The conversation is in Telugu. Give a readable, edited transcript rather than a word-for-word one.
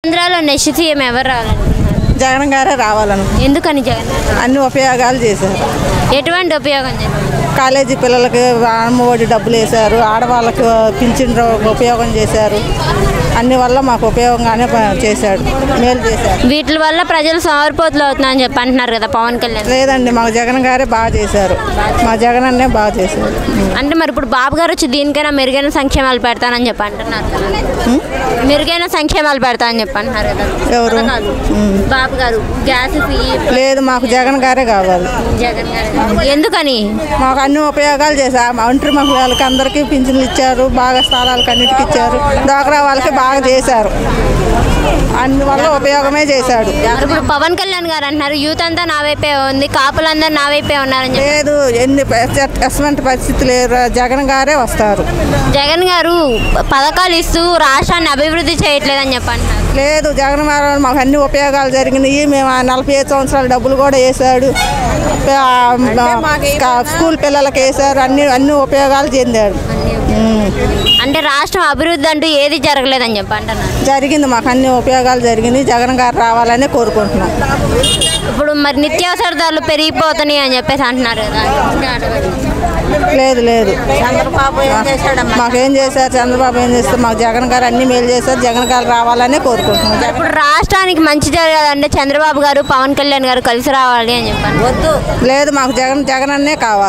ఆంధ్రాలో నెక్స్ట్ సీఎం ఎవరు రావాలనుకుంటున్నారు? జగన్ గారే రావాలనుకుంటున్నాను. ఎందుకని జగన్? అన్ని ఉపయోగాలు చేశారు. ఎటువంటి ఉపయోగం చేశారు? కాలేజీ పిల్లలకి అమ్మఒడి డబ్బులు వేశారు, ఆడవాళ్ళకి పింఛన్ ఉపయోగం చేశారు. అన్ని వల్ల మాకు ఉపయోగంగానే చేశాడు, మేలు చేశాడు. వీటి వల్ల ప్రజలు సోమరిపోతులు అవుతున్నారని చెప్పి అంటున్నారు కదా పవన్ కళ్యాణ్. లేదండి, మాకు జగన్ గారే బాగా చేశారు. మా జగన్ అన్నే బాగా చేశారు. అంటే మరి ఇప్పుడు బాబు గారు వచ్చి దీనికైనా మెరుగైన సంక్షేమాలు పెడతానని చెప్పి అంటున్నారు కదా. మెరుగైన సంక్షేమాలు పెడతానని చెప్పి అంటున్నారు కదా ఎవరు? బాబు గారు. గ్యాస్ ఫ్రీ లేదు, మాకు జగన్ గారే కావాలి. జగన్ గారు ఎందుకని? మాకు అన్ని ఉపయోగాలు చేశారు. ఒంటరి మహిళలకి అందరికీ పింఛన్లు ఇచ్చారు, బాగా స్థలాలకు అన్నిటికీ ఇచ్చారు, డ్వాక్రా వాళ్ళకి బాగా చేశారు. అందువల్ల ఉపయోగమే చేశాడు. ఇప్పుడు పవన్ కళ్యాణ్ గారు అంటున్నారు యూత్ అంతా నా వైపే ఉంది, కాపులందరూ నా వైపే ఉన్నారని చెప్పి. లేదు, ఎటువంటి పరిస్థితి లేదు, జగన్ గారే వస్తారు. జగన్ గారు పథకాలు ఇస్తూ రాష్ట్రాన్ని అభివృద్ధి చేయట్లేదని చెప్పి అంటున్నారు. లేదు, జగన్ గారు మాకు అన్ని ఉపయోగాలు జరిగినాయి. మేము 45 సంవత్సరాల డబ్బులు కూడా వేసాడు. స్కూల్ పిల్లలకి వేసారు. అన్ని ఉపయోగాలు చెందాడు. అంటే రాష్ట్రం అభివృద్ధి అంటూ ఏది జరగలేదని చెప్పి అంటున్నారు. జరిగింది, మాకు అన్ని ఉపయోగాలు జరిగింది. జగన్ గారు రావాలని కోరుకుంటున్నాం. ఇప్పుడు మరి నిత్యావసర ధరలు పెరిగిపోతున్నాయి అని చెప్పేసి అంటున్నారు కదా. లేదు లేదు, మాకేం చేశారు? చంద్రబాబు ఏం చేస్తారు? మాకు జగన్ గారు అన్ని మేలు చేశారు. జగన్ గారు రావాలని కోరుకుంటున్నాం. ఇప్పుడు రాష్ట్రానికి మంచి జరగాలంటే చంద్రబాబు గారు పవన్ కళ్యాణ్ గారు కలిసి రావాలి అని చెప్పాను. లేదు, మాకు జగన్ అన్నే కావాలి.